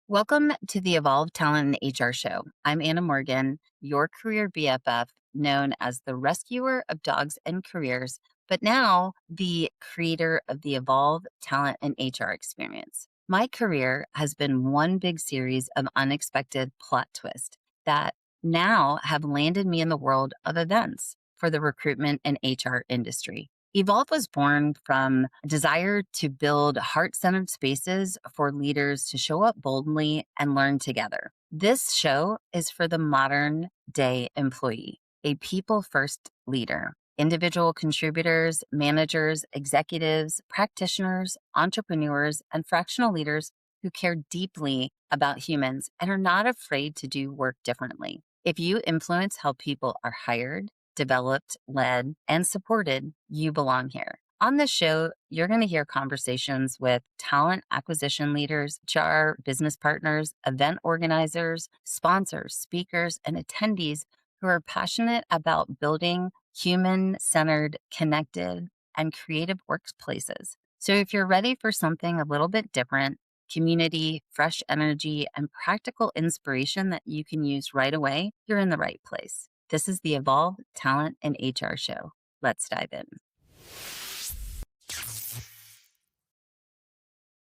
Welcome to the Evolve Talent and HR Show. I'm Anna Morgan, your career BFF, known as the rescuer of dogs and careers, but now the creator of the Evolve Talent and HR experience. My career has been one big series of unexpected plot twists that now have landed me in the world of events for the recruitment and HR industry. Evolve was born from a desire to build heart centered spaces for leaders to show up boldly and learn together. This show is for the modern day employee, a people first leader. Individual contributors, managers, executives, practitioners, entrepreneurs, and fractional leaders who care deeply about humans and are not afraid to do work differently. If you influence how people are hired, developed, led, and supported, you belong here. On this show, you're going to hear conversations with talent acquisition leaders, HR business partners, event organizers, sponsors, speakers, and attendees who are passionate about building human centered, connected, and creative workplaces. So if you're ready for something a little bit different, community, fresh energy, and practical inspiration that you can use right away, you're in the right place. This is the Evolve Talent and HR Show. Let's dive in.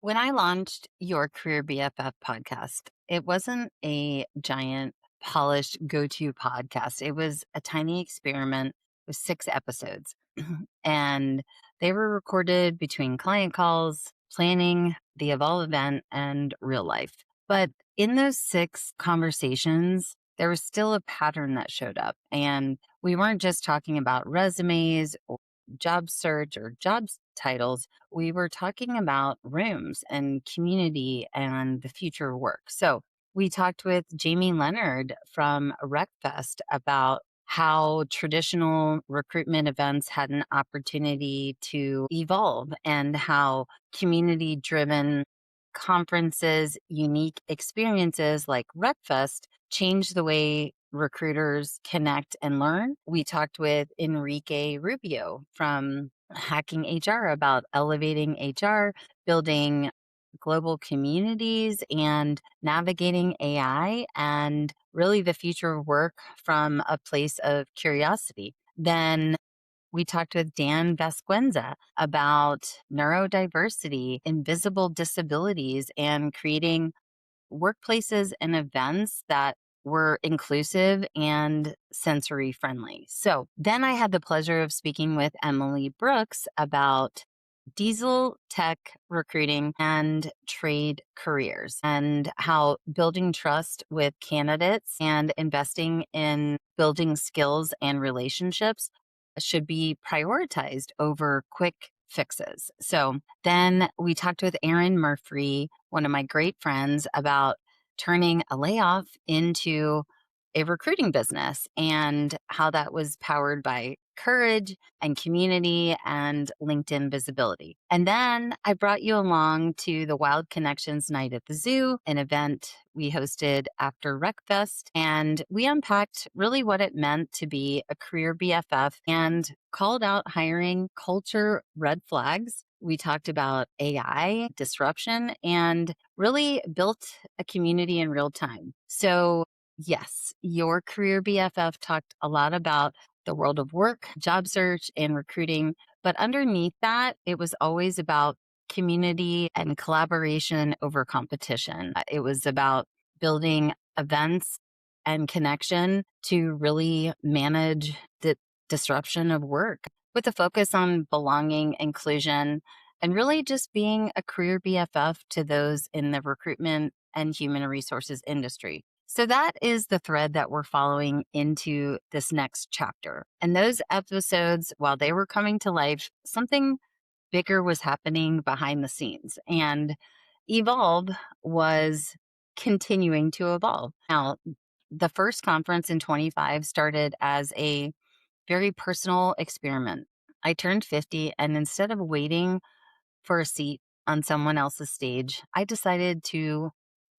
When I launched your Career BFF podcast, it wasn't a giant, polished go to podcast. It was a tiny experiment with 6 episodes. And they were recorded between client calls, planning the Evolve event, and real life. But in those 6 conversations, there was still a pattern that showed up. And we weren't just talking about resumes or job search or job titles. We were talking about rooms and community and the future of work. So we talked with Jamie Leonard from RecFest about how traditional recruitment events had an opportunity to evolve and how community driven conferences, unique experiences like RecFest change the way recruiters connect and learn. We talked with Enrique Rubio from Hacking HR about elevating HR, building global communities, and navigating AI and really the future of work from a place of curiosity. Then we talked with Dan Vasquenza about neurodiversity, invisible disabilities, and creating workplaces and events that were inclusive and sensory friendly. So then I had the pleasure of speaking with Emily Brooks about diesel tech recruiting and trade careers and how building trust with candidates and investing in building skills and relationships should be prioritized over quick fixes. So then we talked with Erin Murphy, one of my great friends, about turning a layoff into a recruiting business and how that was powered by courage and community and LinkedIn visibility. And then I brought you along to the Wild Connections Night at the Zoo, an event we hosted after RecFest. And we unpacked really what it meant to be a career BFF and called out hiring culture red flags. We talked about AI disruption and really built a community in real time. So yes, your career BFF talked a lot about the world of work, job search, and recruiting. But underneath that, it was always about community and collaboration over competition. It was about building events and connection to really manage the disruption of work with a focus on belonging, inclusion, and really just being a career BFF to those in the recruitment and human resources industry. So that is the thread that we're following into this next chapter. And those episodes, while they were coming to life, something bigger was happening behind the scenes. And Evolve was continuing to evolve. Now, the first conference in 25 started as a very personal experiment. I turned 50, and instead of waiting for a seat on someone else's stage, I decided to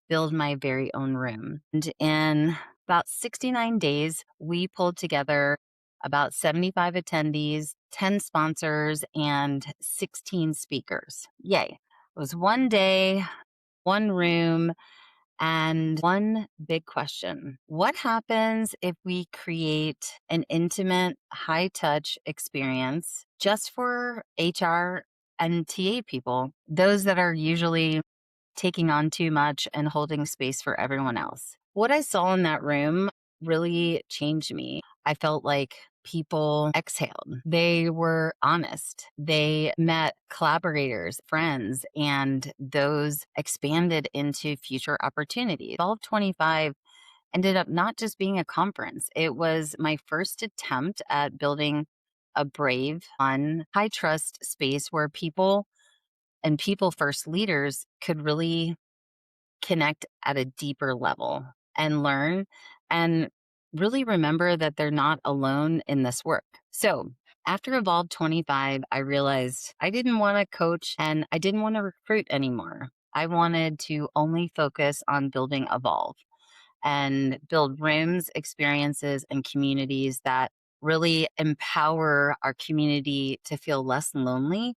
build my very own room. And in about 69 days, we pulled together about 75 attendees, 10 sponsors, and 16 speakers. Yay. It was one day, one room, And one big question: what happens if we create an intimate, high touch experience just for HR and TA people, those that are usually taking on too much and holding space for everyone else? What I saw in that room really changed me. I felt like people exhaled. They were honest. They met collaborators, friends, and those expanded into future opportunities. Evolve 25 ended up not just being a conference, it was my first attempt at building a brave, fun, high trust space where people and people first leaders could really connect at a deeper level and learn and really remember that they're not alone in this work. So, after Evolve 25, I realized I didn't want to coach and I didn't want to recruit anymore. I wanted to only focus on building Evolve and build rooms, experiences, and communities that really empower our community to feel less lonely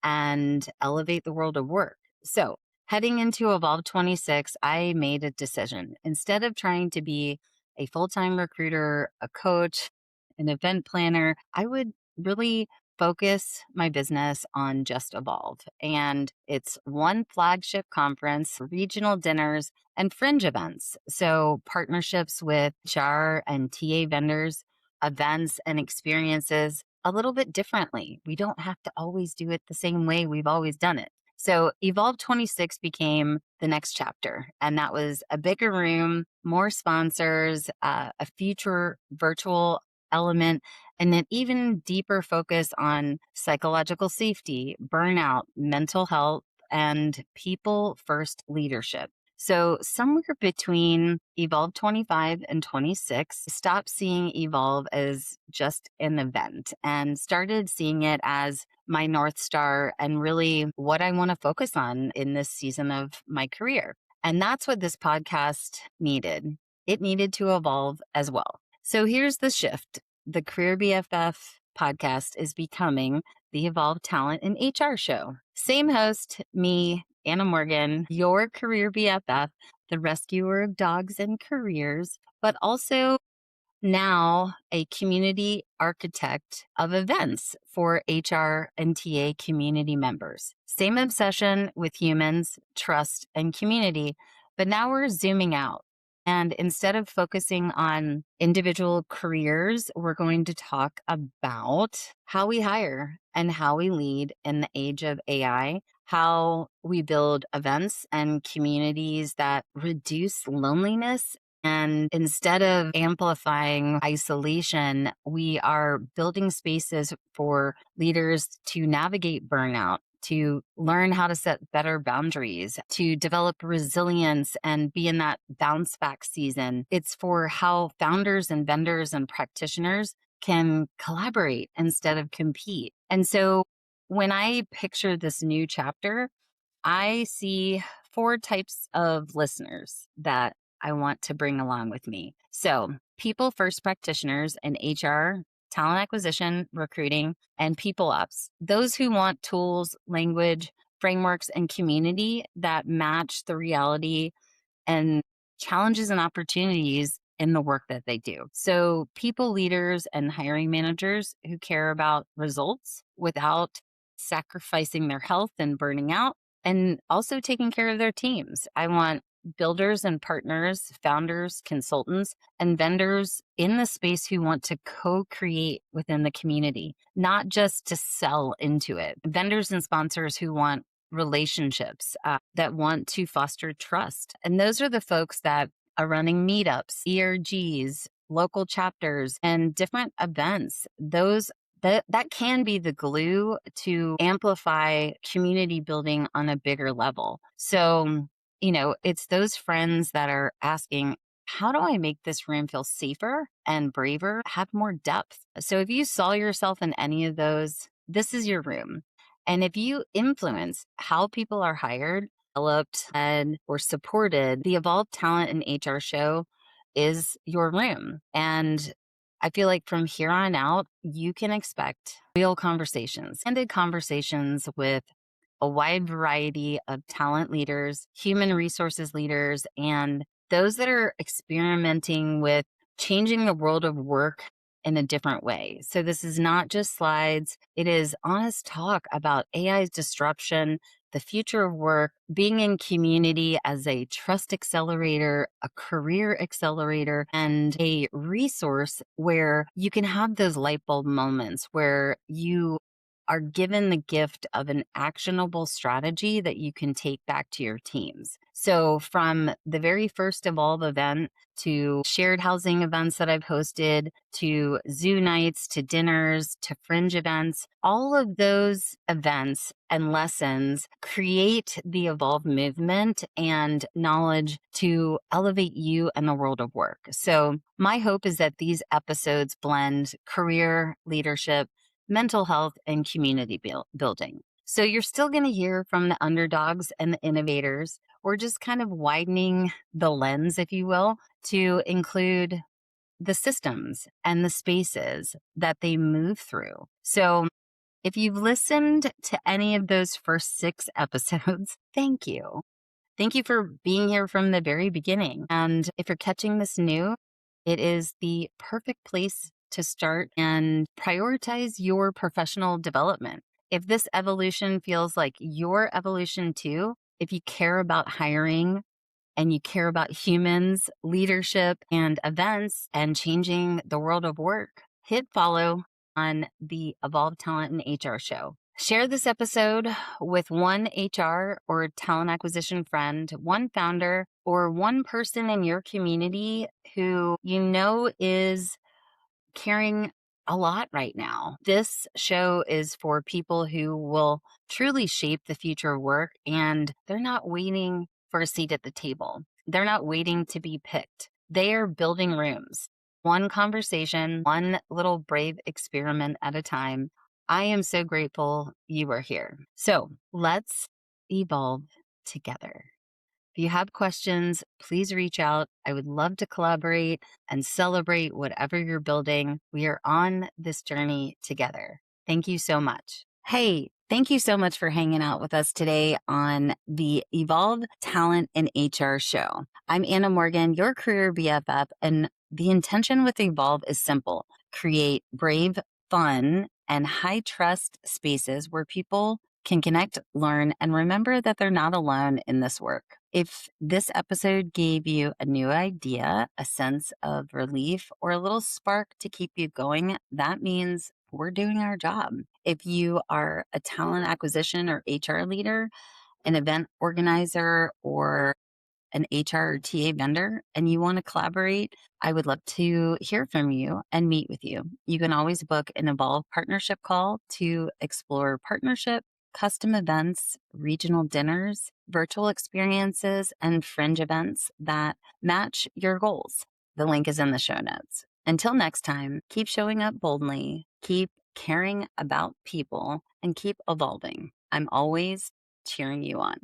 and elevate the world of work. So, heading into Evolve 26, I made a decision. Instead of trying to be a full time recruiter, a coach, an event planner, I would really focus my business on just Evolve. And it's one flagship conference, regional dinners, and fringe events. So, partnerships with HR and TA vendors, events and experiences a little bit differently. We don't have to always do it the same way we've always done it. So, Evolve 26 became the next chapter, and that was a bigger room, more sponsors, a future virtual element, and an even deeper focus on psychological safety, burnout, mental health, and people first leadership. So, somewhere between Evolve 25 and 26, stopped seeing Evolve as just an event and started seeing it as my North Star and really what I want to focus on in this season of my career. And that's what this podcast needed. It needed to evolve as well. So, here's the shift: the Career BFF podcast is becoming the Evolve Talent and HR show. Same host, me, Anna Morgan, your career BFF, the rescuer of dogs and careers, but also now a community architect of events for HR and TA community members. Same obsession with humans, trust, and community, but now we're zooming out. And instead of focusing on individual careers, we're going to talk about how we hire and how we lead in the age of AI, how we build events and communities that reduce loneliness, and instead of amplifying isolation, we are building spaces for leaders to navigate burnout, to learn how to set better boundaries, to develop resilience and be in that bounce back season. It's for how founders and vendors and practitioners can collaborate instead of compete. And so when I picture this new chapter, I see four types of listeners that I want to bring along with me. So, people first practitioners in HR, talent acquisition, recruiting, and people ops. Those who want tools, language, frameworks, and community that match the reality and challenges and opportunities in the work that they do. So, people leaders and hiring managers who care about results without sacrificing their health and burning out, and also taking care of their teams. I want builders and partners, founders, consultants, and vendors in the space who want to co create within the community, not just to sell into it. Vendors and sponsors who want relationships, that want to foster trust. And those are the folks that are running meetups, ERGs, local chapters, and different events. That can be the glue to amplify community building on a bigger level. So, it's those friends that are asking, how do I make this room feel safer and braver, have more depth? So, if you saw yourself in any of those, this is your room. And if you influence how people are hired, developed, and or supported, the Evolved Talent and HR show is your room. And I feel like from here on out, you can expect real conversations, candid conversations with a wide variety of talent leaders, human resources leaders, and those that are experimenting with changing the world of work in a different way. So, this is not just slides, it is honest talk about AI's disruption, the future of work, being in community as a trust accelerator, a career accelerator, and a resource where you can have those light bulb moments where you are given the gift of an actionable strategy that you can take back to your teams. So, from the very first Evolve event to shared housing events that I've hosted, to zoo nights, to dinners, to fringe events, all of those events and lessons create the Evolve movement and knowledge to elevate you and the world of work. So, my hope is that these episodes blend career leadership, mental health, and community building. So you're still going to hear from the underdogs and the innovators. We're just kind of widening the lens, if you will, to include the systems and the spaces that they move through. So if you've listened to any of those first 6 episodes, thank you. Thank you for being here from the very beginning. And if you're catching this new, it is the perfect place to start and prioritize your professional development. If this evolution feels like your evolution too, if you care about hiring and you care about humans, leadership, and events and changing the world of work, hit follow on the Evolve Talent and HR show. Share this episode with one HR or talent acquisition friend, one founder, or one person in your community who you know is caring a lot right now. This show is for people who will truly shape the future of work, and they're not waiting for a seat at the table. They're not waiting to be picked. They are building rooms, one conversation, one little brave experiment at a time. I am so grateful you are here. So let's evolve together. If you have questions, please reach out. I would love to collaborate and celebrate whatever you're building. We are on this journey together. Thank you so much. Hey, thank you so much for hanging out with us today on the Evolve Talent and HR show. I'm Anna Morgan, your career BFF, and the intention with Evolve is simple: create brave, fun, and high trust spaces where people can connect, learn, and remember that they're not alone in this work. If this episode gave you a new idea, a sense of relief, or a little spark to keep you going, that means we're doing our job. If you are a talent acquisition or HR leader, an event organizer, or an HR or TA vendor and you want to collaborate, I would love to hear from you and meet with you. You can always book an Evolve partnership call to explore partnership, custom events, regional dinners, virtual experiences, and fringe events that match your goals. The link is in the show notes. Until next time, keep showing up boldly, keep caring about people, and keep evolving. I'm always cheering you on.